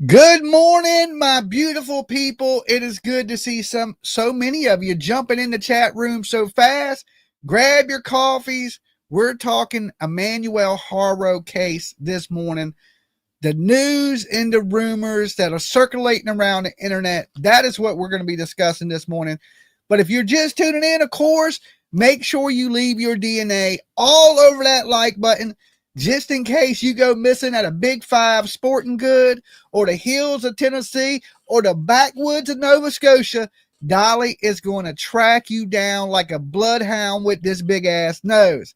Good morning, my beautiful people. It is good to see so many of you jumping in the chat room so fast. Grab your coffees. We're talking Emmanuel Haro case this morning. The news and the rumors that are circulating around the internet. That is what we're going to be discussing this morning. But if you're just tuning in, of course, make sure you leave your DNA all over that like button, just in case you go missing at a Big Five sporting good or the hills of Tennessee or the backwoods of Nova Scotia. Dolly is going to track you down like a bloodhound with this big ass nose.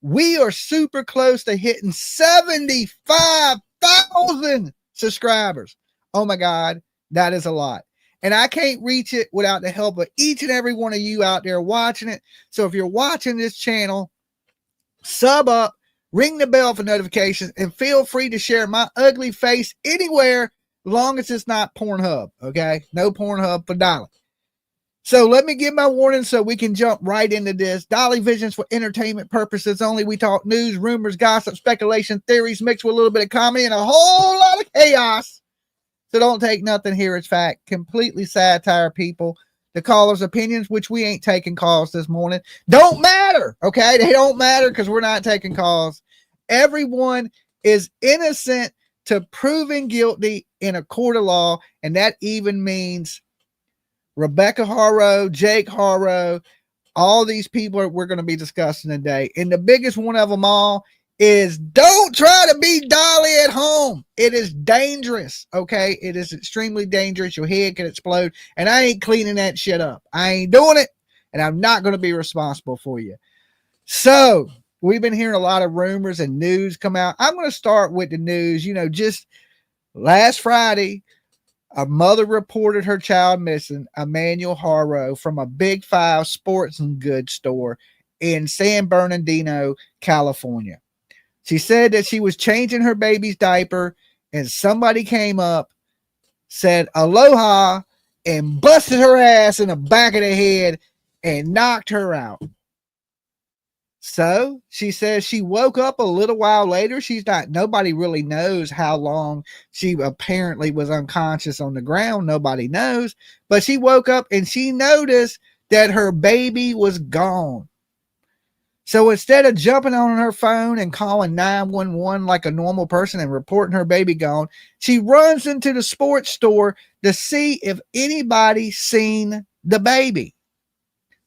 We are super close to hitting 75,000 subscribers. Oh my God, that is a lot. And I can't reach it without the help of each and every one of you out there watching it. So if you're watching this channel, sub up, ring the bell for notifications, and feel free to share my ugly face anywhere, as long as it's not Pornhub, okay? No Pornhub for Dolly. So let me give my warning so we can jump right into this. Dolly Visions for entertainment purposes only. We talk news, rumors, gossip, speculation, theories, mixed with a little bit of comedy and a whole lot of chaos. So don't take nothing here as fact. Completely satire, people. The callers' opinions, which we ain't taking calls this morning, don't matter, okay? They don't matter because we're not taking calls. Everyone is innocent to proven guilty in a court of law, and that even means Rebecca Harro, Jake Harro, all these people we're going to be discussing today. And the biggest one of them all is don't try to be Dolly at home. It is dangerous, okay? It is extremely dangerous. Your head can explode, and I ain't cleaning that shit up. I ain't doing it, and I'm not going to be responsible for you. So we've been hearing a lot of rumors and news come out. I'm going to start with the news. Just last Friday, a mother reported her child missing, Emmanuel Haro, from a Big Five sports and goods store in San Bernardino, California. She said that she was changing her baby's diaper and somebody came up, said aloha, and busted her ass in the back of the head and knocked her out. So she says she woke up a little while later. Nobody really knows how long she apparently was unconscious on the ground. Nobody knows. But she woke up and she noticed that her baby was gone. So instead of jumping on her phone and calling 911 like a normal person and reporting her baby gone, she runs into the sports store to see if anybody seen the baby.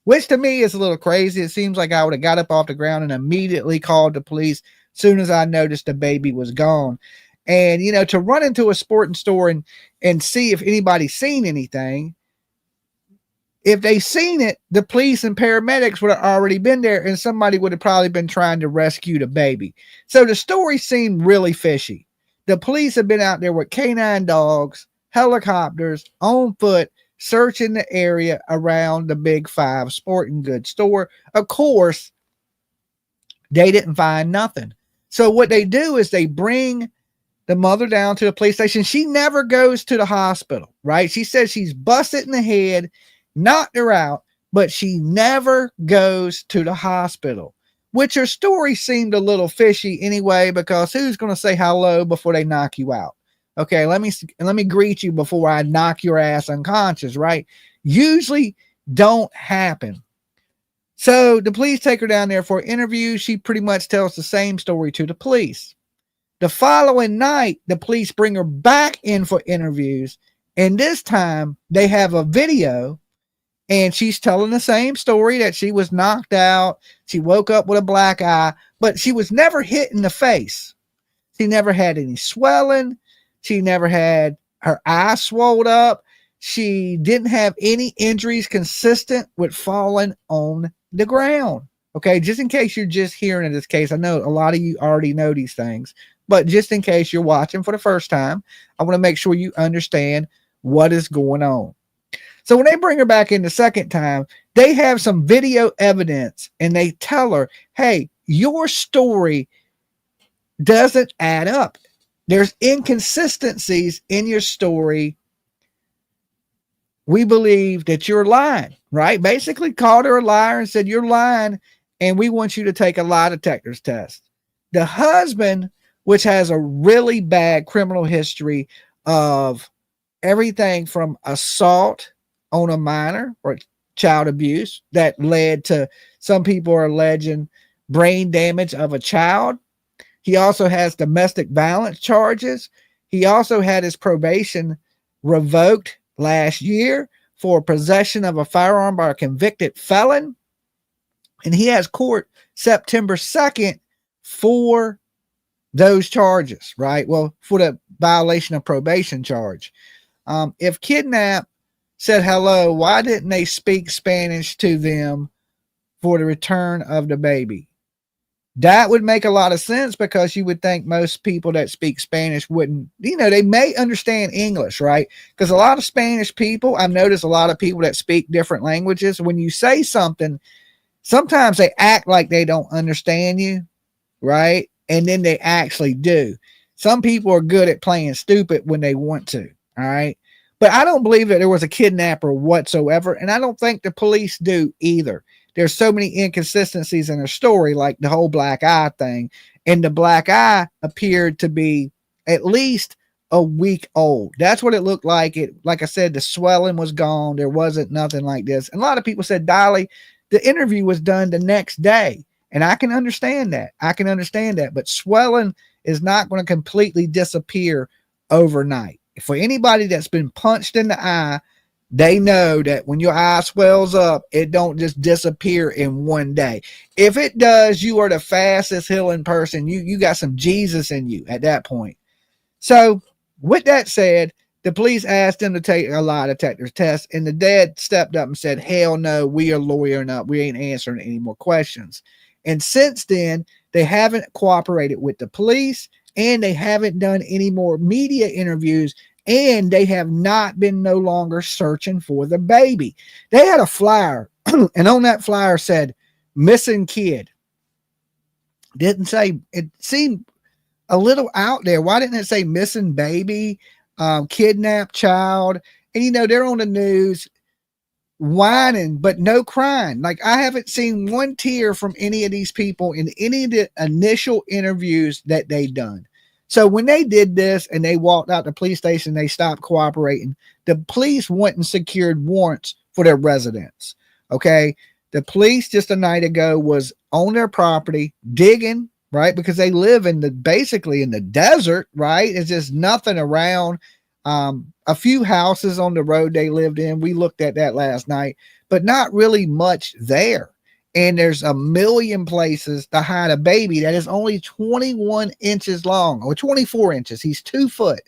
Which to me is a little crazy. It seems like I would have got up off the ground and immediately called the police as soon as I noticed the baby was gone. And, to run into a sporting store and see if anybody's seen anything, if they seen it, the police and paramedics would have already been there and somebody would have probably been trying to rescue the baby. So the story seemed really fishy. The police have been out there with canine dogs, helicopters, on foot, searching the area around the Big Five sporting goods store. Of course, they didn't find nothing. So what they do is they bring the mother down to the police station. She never goes to the hospital, right? She says she's busted in the head, knocked her out, but she never goes to the hospital, which her story seemed a little fishy anyway, because who's going to say hello before they knock you out? Okay, let me greet you before I knock your ass unconscious, right? Usually don't happen. So the police take her down there for an interview. She pretty much tells the same story to the police. The following night, the police bring her back in for interviews, and this time they have a video, and she's telling the same story, that she was knocked out. She woke up with a black eye, but she was never hit in the face. She never had any swelling. She never had her eye swelled up. She didn't have any injuries consistent with falling on the ground. Okay, just in case you're just hearing in this case, I know a lot of you already know these things, but just in case you're watching for the first time, I want to make sure you understand what is going on. So when they bring her back in the second time, they have some video evidence and they tell her, hey, your story doesn't add up. There's inconsistencies in your story. We believe that you're lying, right? Basically called her a liar and said, you're lying, and we want you to take a lie detector's test. The husband, which has a really bad criminal history of everything from assault on a minor or child abuse that led to, some people are alleging, brain damage of a child. He also has domestic violence charges. He also had his probation revoked last year for possession of a firearm by a convicted felon. And he has court September 2nd for those charges, right? Well, for the violation of probation charge. If Kidnap said hello, why didn't they speak Spanish to them for the return of the baby? That would make a lot of sense, because you would think most people that speak Spanish wouldn't, they may understand English, right? Because a lot of Spanish people, I've noticed a lot of people that speak different languages, when you say something, sometimes they act like they don't understand you, right? And then they actually do. Some people are good at playing stupid when they want to, all right? But I don't believe that there was a kidnapper whatsoever, and I don't think the police do either. There's so many inconsistencies in her story, like the whole black eye thing. And the black eye appeared to be at least a week old. That's what it looked like. Like I said, the swelling was gone. There wasn't nothing like this. And a lot of people said, Dolly, the interview was done the next day. And I can understand that. But swelling is not going to completely disappear overnight. For anybody that's been punched in the eye, they know that when your eye swells up, it don't just disappear in one day. If it does, you are the fastest healing person. You got some Jesus in you at that point. So with that said, the police asked him to take a lie detector test, and the dad stepped up and said, hell no, we are lawyering up. We ain't answering any more questions. And since then, they haven't cooperated with the police, and they haven't done any more media interviews, and they have not been no longer searching for the baby. They had a flyer, and on that flyer said, missing kid. Didn't say, it seemed a little out there. Why didn't it say missing baby, kidnapped child? And, they're on the news whining, but no crying. Like, I haven't seen one tear from any of these people in any of the initial interviews that they've done. So when they did this and they walked out the police station, they stopped cooperating. The police went and secured warrants for their residence. Okay. The police just a night ago was on their property digging, right? Because they live basically in the desert, right? It's just nothing around. A few houses on the road they lived in. We looked at that last night, but not really much there. And there's a million places to hide a baby that is only 21 inches long, or 24 inches. He's 2 foot.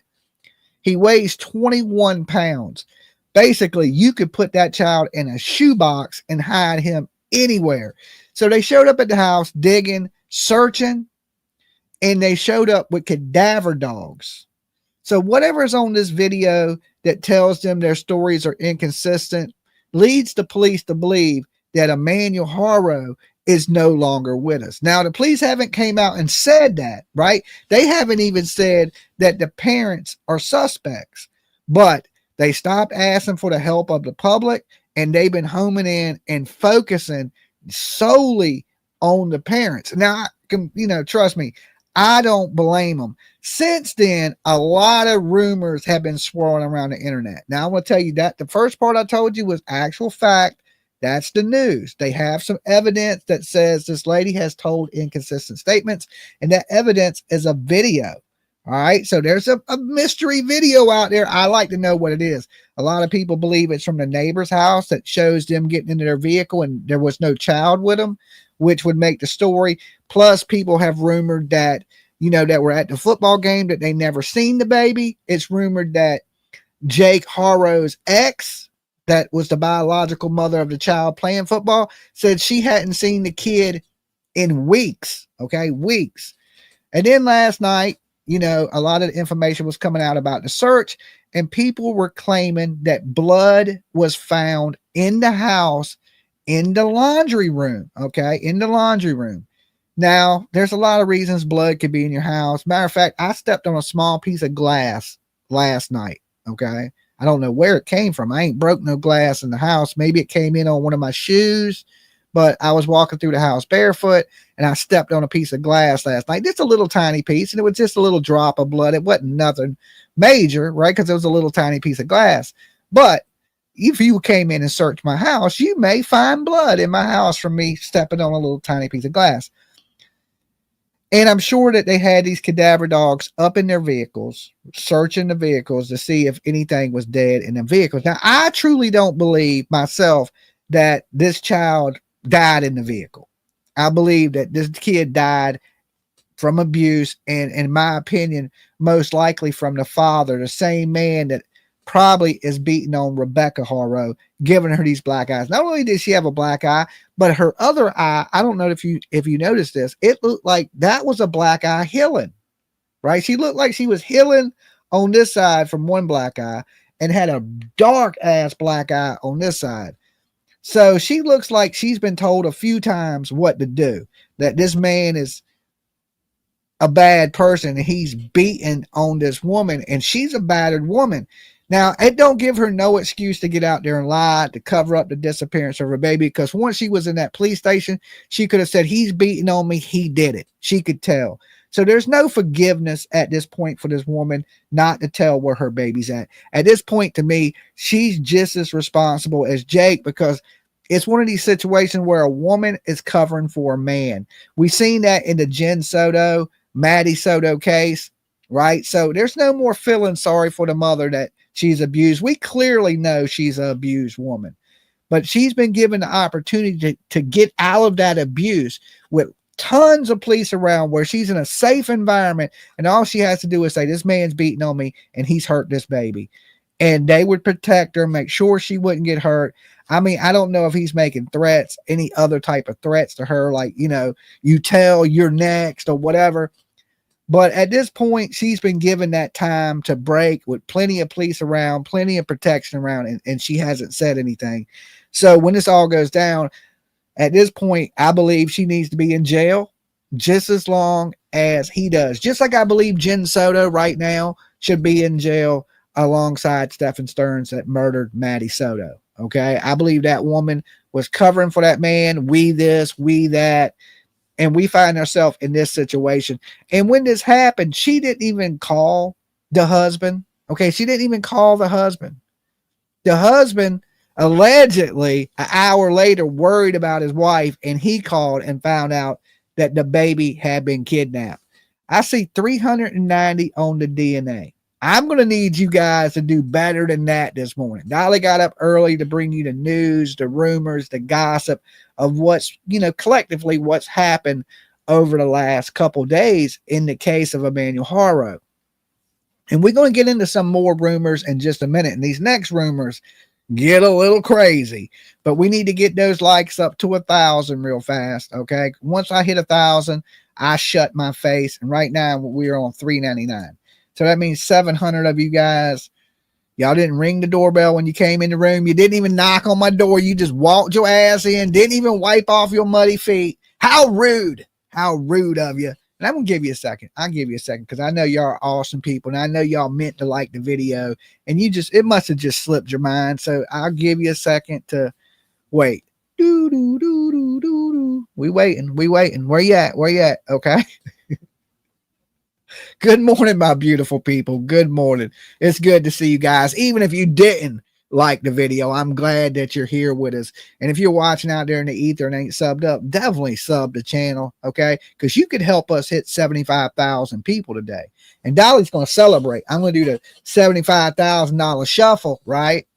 He weighs 21 pounds. Basically, you could put that child in a shoebox and hide him anywhere. So they showed up at the house digging, searching, and they showed up with cadaver dogs. So whatever is on this video that tells them their stories are inconsistent leads the police to believe that Emmanuel Haro is no longer with us. Now, the police haven't came out and said that, right? They haven't even said that the parents are suspects, but they stopped asking for the help of the public, and they've been homing in and focusing solely on the parents. Now, trust me, I don't blame them. Since then, a lot of rumors have been swirling around the internet. Now, I'm going to tell you that the first part I told you was actual fact. That's the news. They have some evidence that says this lady has told inconsistent statements, and that evidence is a video. All right. So there's a mystery video out there. I like to know what it is. A lot of people believe it's from the neighbor's house that shows them getting into their vehicle and there was no child with them, which would make the story. Plus, people have rumored that, that were at the football game that they never seen the baby. It's rumored that Jake Harrow's ex, that was the biological mother of the child playing football, said she hadn't seen the kid in weeks. Okay, weeks. And then last night, a lot of the information was coming out about the search, and people were claiming that blood was found in the house, in the laundry room. Okay, in the laundry room. Now, there's a lot of reasons blood could be in your house. Matter of fact, I stepped on a small piece of glass last night. Okay. I don't know where it came from. I ain't broke no glass in the house. Maybe it came in on one of my shoes. but I was walking through the house barefoot and I stepped on a piece of glass last night. Just a little tiny piece, and it was just a little drop of blood. It wasn't nothing major, right? Because it was a little tiny piece of glass. But if you came in and searched my house, you may find blood in my house from me stepping on a little tiny piece of glass. And I'm sure that they had these cadaver dogs up in their vehicles, searching the vehicles to see if anything was dead in the vehicles. Now, I truly don't believe myself that this child died in the vehicle. I believe that this kid died from abuse, and in my opinion, most likely from the father, the same man that probably is beating on Rebecca Haro, giving her these black eyes. Not only did she have a black eye, but her other eye, I don't know if you noticed this, it looked like that was a black eye healing, right? She looked like she was healing on this side from one black eye and had a dark ass black eye on this side. So she looks like she's been told a few times what to do, that this man is a bad person and he's beating on this woman, and she's a battered woman. Now, it don't give her no excuse to get out there and lie to cover up the disappearance of her baby, because once she was in that police station, she could have said, he's beating on me, he did it. She could tell. So there's no forgiveness at this point for this woman not to tell where her baby's at. At this point, to me, she's just as responsible as Jake, because it's one of these situations where a woman is covering for a man. We've seen that in the Jen Soto, Maddie Soto case, right? So there's no more feeling sorry for the mother that she's abused. We clearly know she's an abused woman, but she's been given the opportunity to get out of that abuse with tons of police around, where she's in a safe environment, and all she has to do is say, this man's beating on me and he's hurt this baby. And they would protect her, make sure she wouldn't get hurt. I mean, I don't know if he's making threats, any other type of threats to her, like, you know, you tell, you're next or whatever. But at this point, she's been given that time to break with plenty of police around, plenty of protection around, and she hasn't said anything. So when this all goes down, at this point, I believe she needs to be in jail just as long as he does. Just like I believe Jen Soto right now should be in jail alongside Stephen Stearns that murdered Maddie Soto. Okay, I believe that woman was covering for that man. We this, we that. And we find ourselves in this situation. And when this happened, she didn't even call the husband. Okay, she didn't even call the husband. The husband allegedly an hour later worried about his wife, and he called and found out that the baby had been kidnapped. I see 390 on the DNA. I'm going to need you guys to do better than that this morning. Dolly got up early to bring you the news, the rumors, the gossip of what's, you know, collectively what's happened over the last couple days in the case of Emmanuel Haro. And we're going to get into some more rumors in just a minute. And these next rumors get a little crazy, but we need to get those likes up to 1,000 real fast. Okay. Once I hit 1,000, I shut my face. And right now we're on 399. So that means 700 of you guys, y'all didn't ring the doorbell when you came in the room. You didn't even knock on my door. You just walked your ass in, didn't even wipe off your muddy feet. How rude. How rude of you. And I'm going to give you a second. I'll give you a second because I know y'all are awesome people, and I know y'all meant to like the video, and it must have just slipped your mind. So I'll give you a second to wait. Do, do, do, do, do, do. We waiting. Where you at? Okay. Good morning, my beautiful people. Good morning. It's good to see you guys. Even if you didn't like the video, I'm glad that you're here with us. And if you're watching out there in the ether and ain't subbed up, definitely sub the channel, okay? Because you could help us hit 75,000 people today. And Dolly's going to celebrate. I'm going to do the $75,000 shuffle, right?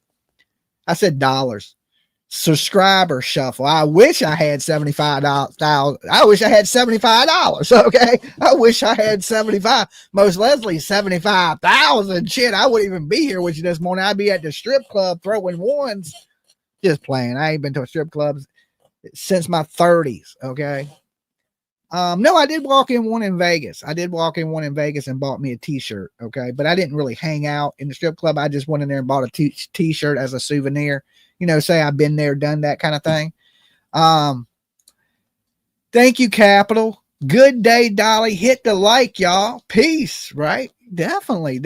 I said dollars. Subscriber shuffle. I wish I had $75,000. I wish I had $75. Okay. I wish I had 75. Most Leslie 75,000. Shit, I wouldn't even be here with you this morning. I'd be at the strip club throwing ones. Just playing. I ain't been to a strip club since my 30s. Okay. No, I did walk in one in Vegas. and bought me a t-shirt. Okay. But I didn't really hang out in the strip club. I just went in there and bought a t-shirt as a souvenir. You know, say I've been there, done that kind of thing. Thank you, Capital. Good day, Dolly. Hit the like, y'all. Peace, right? Definitely.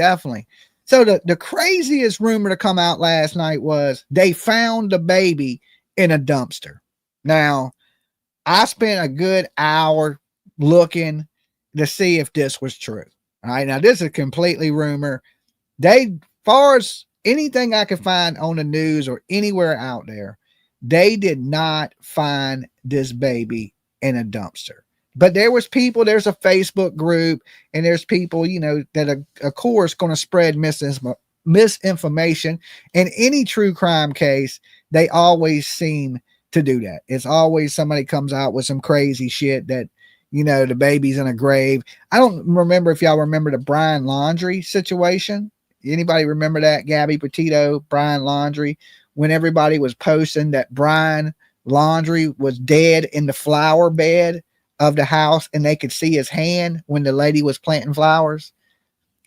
So the craziest rumor to come out last night was they found the baby in a dumpster. Now, I spent a good hour looking to see if this was true. All right. Now, this is completely rumor. They, far as anything I could find on the news or anywhere out there, they did not find this baby in a dumpster. But there was people, there's a Facebook group, and there's people, that are, of course, going to spread misinformation. In any true crime case, they always seem to do that. It's always somebody comes out with some crazy shit that, the baby's in a grave. I don't remember if y'all remember the Brian Laundrie situation. Anybody remember that? Gabby Petito, Brian Laundrie, when everybody was posting that Brian Laundrie was dead in the flower bed of the house and they could see his hand when the lady was planting flowers.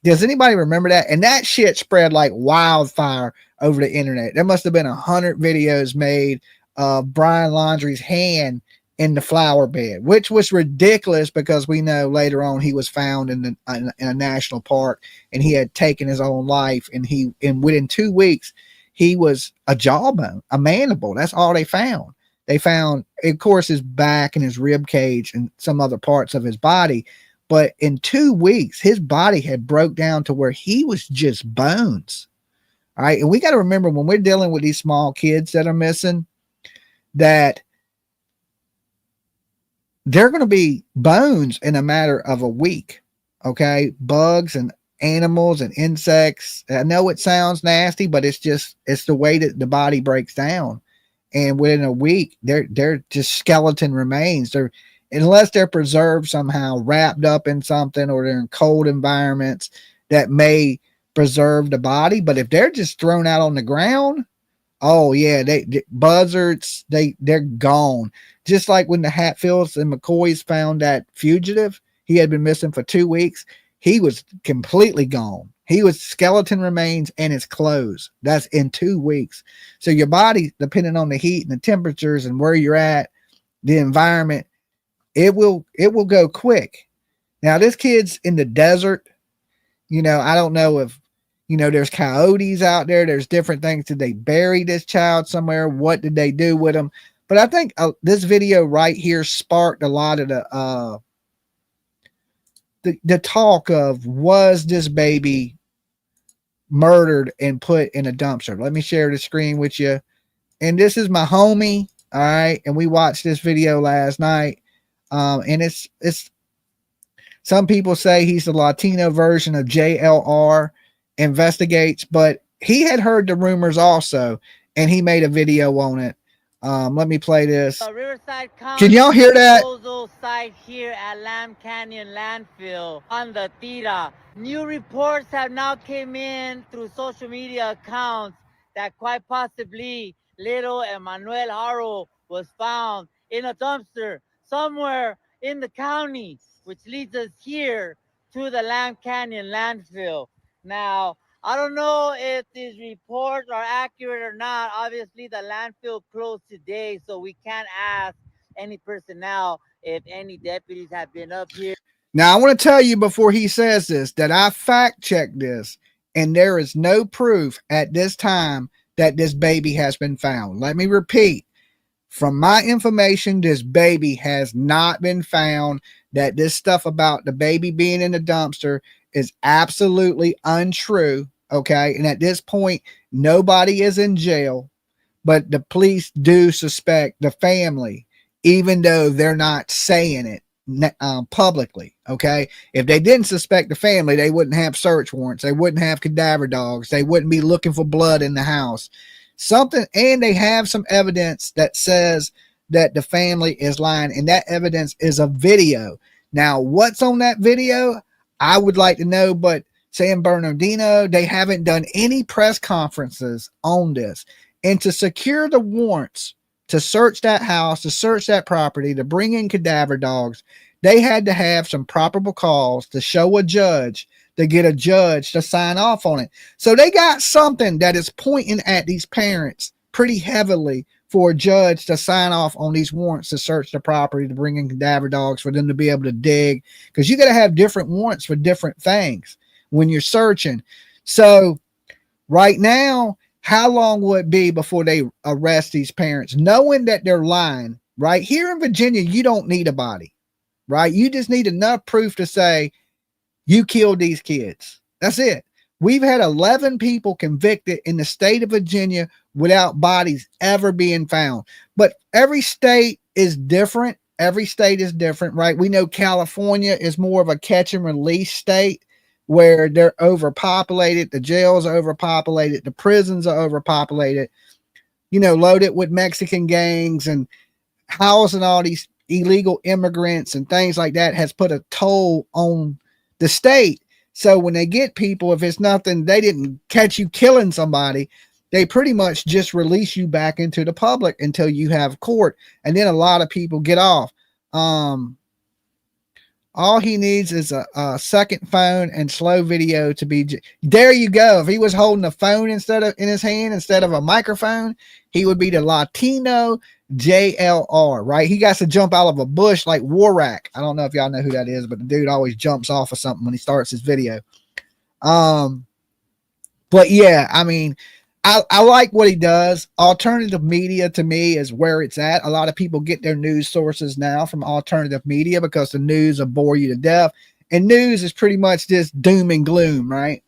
Does anybody remember that? And that shit spread like wildfire over the internet. There must have been 100 videos made of Brian Laundrie's hand in the flower bed, which was ridiculous because we know later on he was found in a national park and he had taken his own life, and within 2 weeks he was a jawbone, a mandible. That's all they found. They found, of course, his back and his rib cage and some other parts of his body, but in 2 weeks his body had broke down to where he was just bones. All right, and we got to remember when we're dealing with these small kids that are missing, that they're going to be bones in a matter of a week. Okay. Bugs and animals and insects. I know it sounds nasty, but it's the way that the body breaks down. And within a week, they're just skeleton remains. Unless they're preserved somehow, wrapped up in something, or they're in cold environments that may preserve the body. But if they're just thrown out on the ground, oh yeah, buzzards, they're gone. Just like when the Hatfields and McCoys found that fugitive, he had been missing for 2 weeks. He was completely gone. He was skeleton remains and his clothes. That's in 2 weeks. So your body, depending on the heat and the temperatures and where you're at, the environment, it will go quick. Now this kid's in the desert. I don't know if, there's coyotes out there. There's different things. Did they bury this child somewhere? What did they do with him? But I think this video right here sparked a lot of the talk of, was this baby murdered and put in a dumpster? Let me share the screen with you. And this is my homie. All right. And we watched this video last night. And it's some people say he's the Latino version of JLR Investigates, but he had heard the rumors also, and he made a video on it. Let me play this. Riverside County. Can y'all hear that? Disposal site here at Lamb Canyon landfill on the Tira. New reports have now came in through social media accounts that quite possibly little Emmanuel Haro was found in a dumpster somewhere in the county, which leads us here to the Lamb Canyon landfill. Now, I don't know if these reports are accurate or not. Obviously, the landfill closed today, so we can't ask any personnel if any deputies have been up here. Now, I want to tell you before he says this that I fact checked this, and there is no proof at this time that this baby has been found. Let me repeat. From my information, this baby has not been found. That this stuff about the baby being in the dumpster is absolutely untrue. Okay. And at this point, nobody is in jail, but the police do suspect the family, even though they're not saying it publicly. Okay. If they didn't suspect the family, they wouldn't have search warrants. They wouldn't have cadaver dogs. They wouldn't be looking for blood in the house. Something, and they have some evidence that says that the family is lying, and that evidence is a video. Now, what's on that video? I would like to know, but San Bernardino, they haven't done any press conferences on this. And to secure the warrants to search that house, to search that property, to bring in cadaver dogs, they had to have some probable cause to show a judge, to get a judge to sign off on it. So they got something that is pointing at these parents pretty heavily for a judge to sign off on these warrants to search the property, to bring in cadaver dogs, for them to be able to dig, because you got to have different warrants for different things when you're searching. So right now, how long will it be before they arrest these parents, knowing that they're lying right? Here in Virginia, you don't need a body, right? You just need enough proof to say you killed these kids. That's it. We've had 11 people convicted in the state of Virginia without bodies ever being found. But every state is different. Every state is different, right? We know California is more of a catch and release state where they're overpopulated. The jails are overpopulated. The prisons are overpopulated, loaded with Mexican gangs and housing all these illegal immigrants and things like that has put a toll on the state. So when they get people, if it's nothing, they didn't catch you killing somebody, they pretty much just release you back into the public until you have court. And then a lot of people get off. All he needs is a second phone and slow video to be. There you go. If he was holding a phone in his hand instead of a microphone, he would be the Latino JLR, right? He got to jump out of a bush like Warak. I don't know if y'all know who that is, but the dude always jumps off of something when he starts his video. But yeah, I mean, I like what he does. Alternative media to me is where it's at. A lot of people get their news sources now from alternative media because the news will bore you to death. And news is pretty much just doom and gloom, right?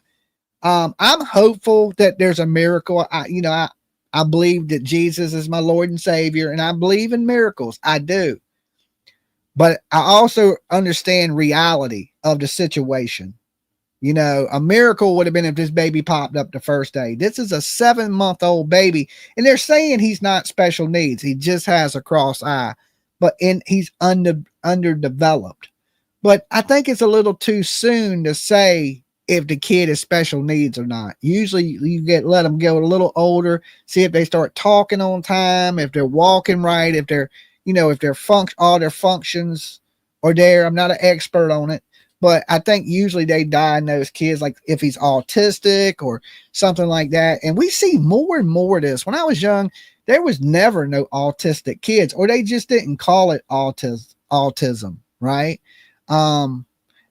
I'm hopeful that there's a miracle. I believe that Jesus is my Lord and Savior, and I believe in miracles. I do. But I also understand reality of the situation. A miracle would have been if this baby popped up the first day. This is a 7-month-old baby, and they're saying he's not special needs. He just has a cross eye, but he's underdeveloped. But I think it's a little too soon to say if the kid is special needs or not. Usually you let them go a little older, see if they start talking on time, if they're walking right, if they're, if all their functions are there. I'm not an expert on it. But I think usually they diagnose kids like if he's autistic or something like that. And we see more and more of this. When I was young, there was never no autistic kids, or they just didn't call it autism, right?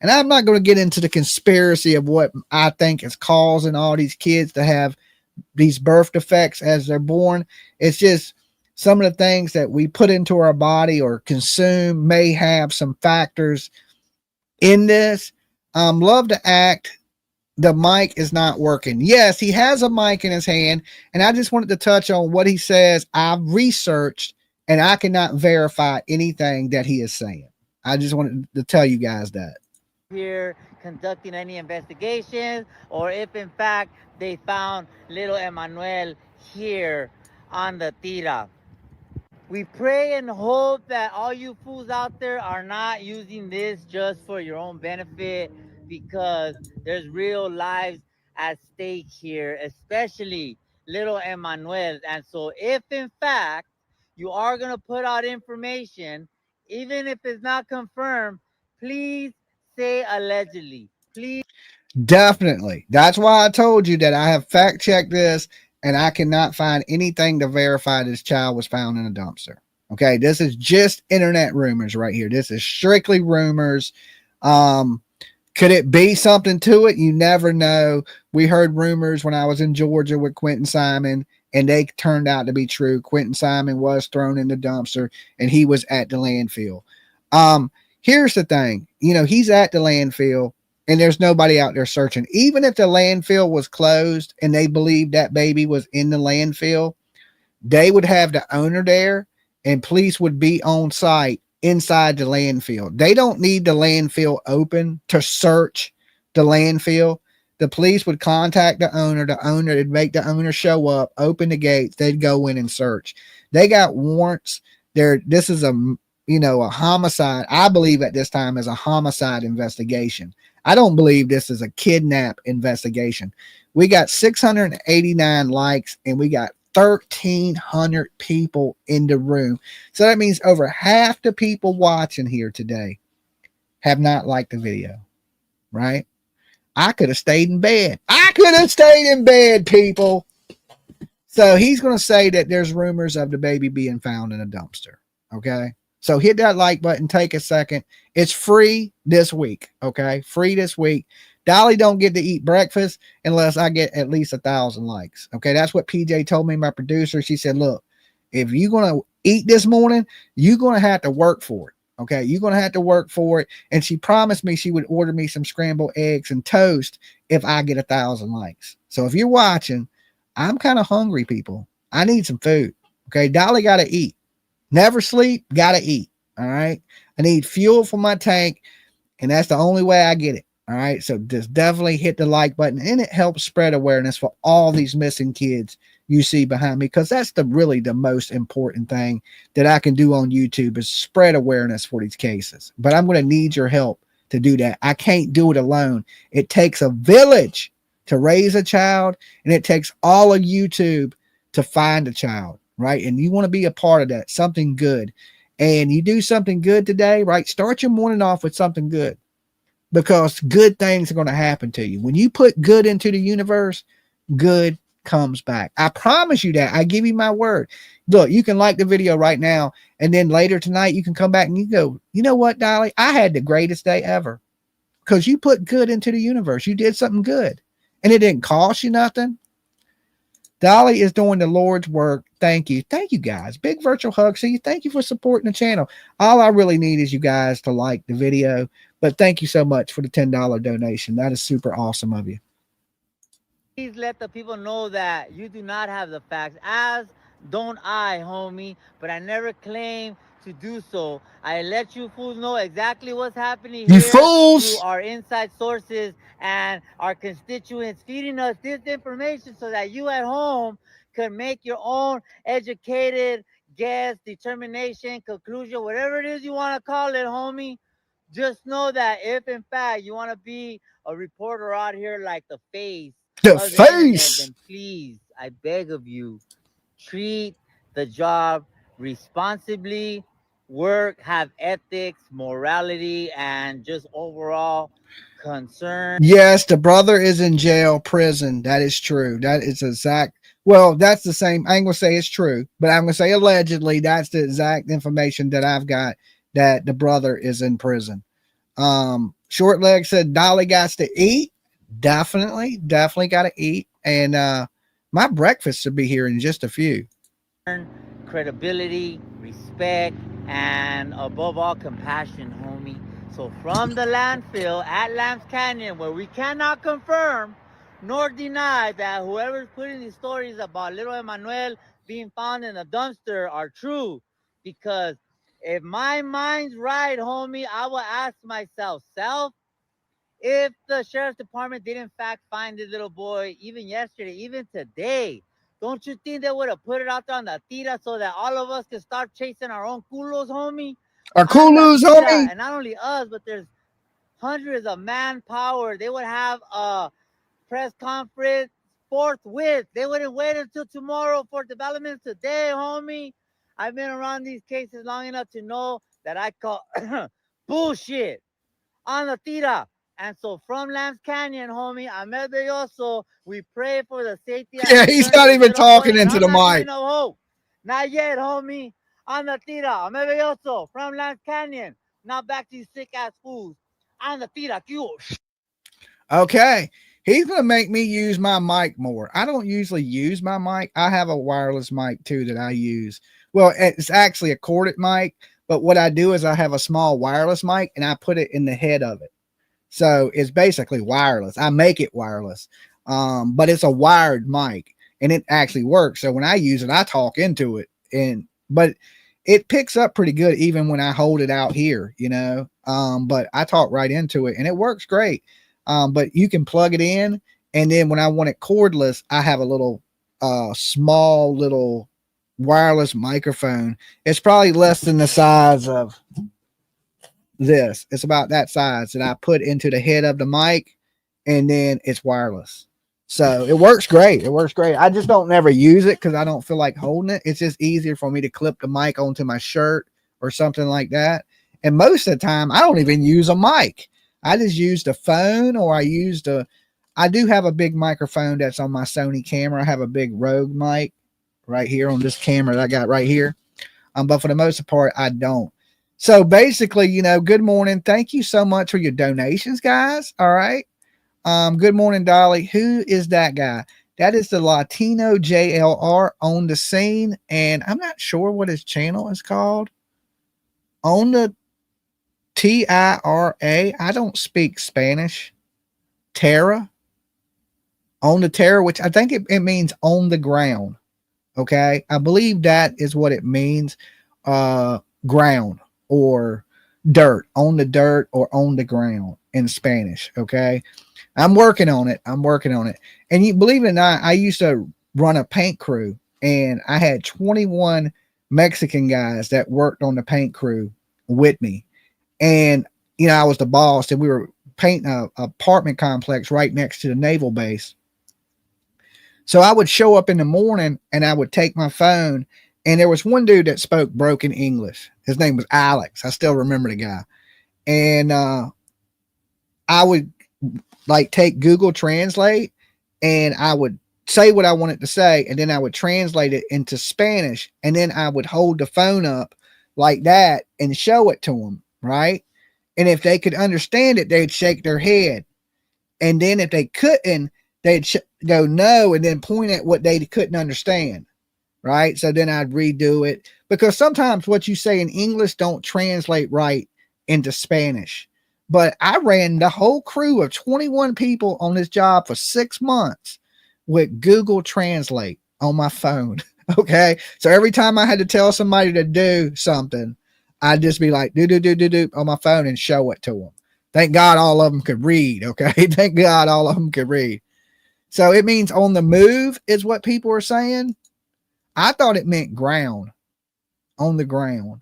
And I'm not going to get into the conspiracy of what I think is causing all these kids to have these birth defects as they're born. It's just some of the things that we put into our body or consume may have some factors in this. Love to act. The mic is not working. Yes, he has a mic in his hand, and I just wanted to touch on what he says. I've researched, and I cannot verify anything that he is saying. I just wanted to tell you guys that. Here conducting any investigations, or if in fact they found little Emmanuel here on the tira. We pray and hope that all you fools out there are not using this just for your own benefit, because there's real lives at stake here, especially little Emmanuel. And so if in fact you are going to put out information, even if it's not confirmed, please say allegedly. Please. Definitely. That's why I told you that I have fact checked this, and I cannot find anything to verify this child was found in a dumpster. Okay, this is just internet rumors right here. This is strictly rumors. Could it be something to it? You never know. We heard rumors when I was in Georgia with Quentin Simon, and they turned out to be true. Quentin Simon was thrown in the dumpster, and he was at the landfill. Here's the thing. He's at the landfill, and there's nobody out there searching. Even if the landfill was closed and they believed that baby was in the landfill, they would have the owner there, and police would be on site inside the landfill. They don't need the landfill open to search the landfill. The police would contact the owner. The owner would make the owner show up, open the gates. They'd go in and search. They got warrants. This is a homicide. I believe at this time is a homicide investigation. I don't believe this is a kidnap investigation. We got 689 likes, and we got 1,300 people in the room. So that means over half the people watching here today have not liked the video, right? I could have stayed in bed. People. So he's going to say that there's rumors of the baby being found in a dumpster. Okay. So hit that like button. Take a second. It's free this week. Okay. Free this week. Dolly don't get to eat breakfast unless I get at least 1,000 likes. Okay. That's what PJ told me, my producer. She said, look, If you're going to eat this morning, you're going to have to work for it. Okay, you're going to have to work for it. And she promised me she would order me some scrambled eggs and toast if I get 1,000 likes. So if you're watching, I'm kind of hungry, people. I need some food. Okay, Dolly got to eat. Never sleep, got to eat. All right, I need fuel for my tank, and that's the only way I get it. All right, so just definitely hit the like button, and it helps spread awareness for all these missing kids you see behind me, because that's really the most important thing that I can do on YouTube is spread awareness for these cases. But I'm going to need your help to do that. I can't do it alone. It takes a village to raise a child, and it takes all of YouTube to find a child, right? And you want to be a part of that, something good. And you do something good today, right? Start your morning off with something good, because good things are going to happen to you. When you put good into the universe, good comes back. I promise you that. I give you my word. Look, you can like the video right now, and then later tonight you can come back and you go, you know what, Dolly? I had the greatest day ever, because you put good into the universe. You did something good, and it didn't cost you nothing. Dolly is doing the Lord's work. Thank you. Thank you, guys. Big virtual hug. See you. Thank you for supporting the channel. All I really need is you guys to like the video. But thank you so much for the $10 donation. That is super awesome of you. Please let the people know that you do not have the facts, as don't I, homie. But I never claim to do so. I let you fools know exactly what's happening You here fools! through our inside sources and our constituents feeding us this information so that you at home can make your own educated guess, determination, conclusion, whatever it is you want to call it, homie. Just know that if in fact you want to be a reporter out here like the face The of the internet, face! then please, I beg of you, treat the job responsibly, work, have ethics, morality, and just overall concern. Yes, the brother is in jail, prison. That is true. That is exact. Well, that's the same. I ain't gonna say it's true, but I'm gonna say allegedly. That's the exact information that I've got, that the brother is in prison. Short leg said Dolly got to eat. Definitely, definitely got to eat. And my breakfast should be here in just a few. Credibility, respect, and above all, compassion, homie. So from the landfill at Lambs Canyon, where we cannot confirm nor deny that whoever's putting these stories about little Emmanuel being found in a dumpster are true, because if my mind's right, homie, I will ask myself, if the sheriff's department did in fact find this little boy, even yesterday, even today, don't you think they would have put it out there on the tira so that all of us can start chasing our own culos, homie? Our On the Kulus, tira. homie. And not only us, but there's hundreds of manpower. They would have a press conference forthwith. They wouldn't wait until tomorrow for developments today, homie. I've been around these cases long enough to know that I call bullshit on the tira. And so from Lambs Canyon, homie, Ahmed Belloso, we pray for the safety and Yeah, he's return of not the even little boy. talking And into I'm the not giving mic. up hope. Not yet, homie. On the tira, Ahmed Belloso from Lambs Canyon. Now back to these sick ass fools. On the tira, Okay. He's going to make me use my mic more. I don't usually use my mic. I have a wireless mic too that I use. Well, it's actually a corded mic, but what I do is I have a small wireless mic and I put it in the head of it. So it's basically wireless. I make it wireless. But it's a wired mic and it actually works. So when I use it, I talk into it, but it picks up pretty good even when I hold it out here, you know. But I talk right into it and it works great. But you can plug it in, and then when I want it cordless, I have a little small little wireless microphone. It's probably less than the size of this. It's about that size that I put into the head of the mic, and then it's wireless. So it works great. It works great. I just don't never use it because I don't feel like holding it. It's just easier for me to clip the mic onto my shirt or something like that. And most of the time, I don't even use a mic. I just use the phone, or I do have a big microphone that's on my Sony camera. I have a big Rogue mic right here on this camera that I got right here. But for the most part, I don't. So basically, you know, good morning. Thank you so much for your donations, guys. All right. Good morning, Dolly. Who is that guy? That is the Latino JLR on the scene, and I'm not sure what his channel is called. On the TIRA. I don't speak Spanish. Terra. On the terra, which I think it means on the ground. Okay. I believe that is what it means. Ground or dirt, on the dirt or on the ground in Spanish. Okay. I'm working on it. And you believe it or not, I used to run a paint crew, and I had 21 Mexican guys that worked on the paint crew with me. And, I was the boss, and we were painting a apartment complex right next to the naval base. So I would show up in the morning, and I would take my phone, and there was one dude that spoke broken English. His name was Alex. I still remember the guy. And I would take Google Translate, and I would say what I wanted to say, and then I would translate it into Spanish, and then I would hold the phone up like that and show it to them, right? And if they could understand it, they'd shake their head. And then if they couldn't, they'd go no, and then point at what they couldn't understand, right? So then I'd redo it, because sometimes what you say in English don't translate right into Spanish. But I ran the whole crew of 21 people on this job for 6 months with Google Translate on my phone. Okay. So every time I had to tell somebody to do something, I'd just be like, do on my phone and show it to them. Thank God all of them could read. Okay. Thank God all of them could read. So it means on the move is what people are saying. I thought it meant ground, on the ground.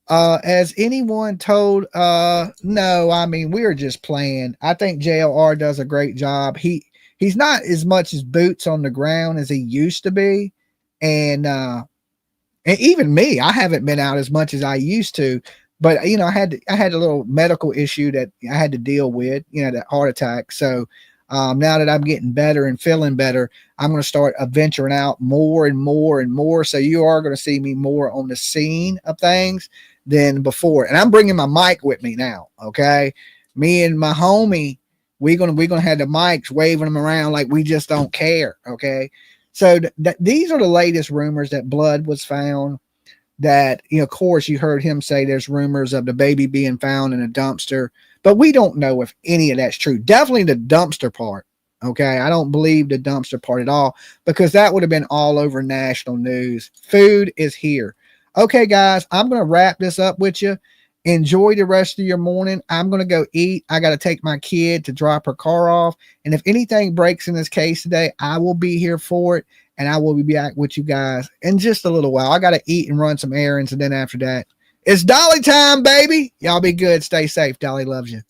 As anyone told, no, I mean, we're just playing. I think JLR does a great job. He's not as much as boots on the ground as he used to be. And even me, I haven't been out as much as I used to, but I had a little medical issue that I had to deal with, that heart attack. So, now that I'm getting better and feeling better, I'm going to start venturing out more and more and more. So you are going to see me more on the scene of things than before. And I'm bringing my mic with me now. Okay. Me and my homie, we're going to have the mics, waving them around like we just don't care. Okay. So these are the latest rumors that blood was found. That, of course, you heard him say there's rumors of the baby being found in a dumpster, but we don't know if any of that's true. Definitely the dumpster part. Okay. I don't believe the dumpster part at all, because that would have been all over national news. Food is here. Okay, guys, I'm going to wrap this up with you. Enjoy the rest of your morning. I'm going to go eat. I got to take my kid to drop her car off. And if anything breaks in this case today, I will be here for it. And I will be back with you guys in just a little while. I got to eat and run some errands. And then after that, it's Dolly time, baby. Y'all be good. Stay safe. Dolly loves you.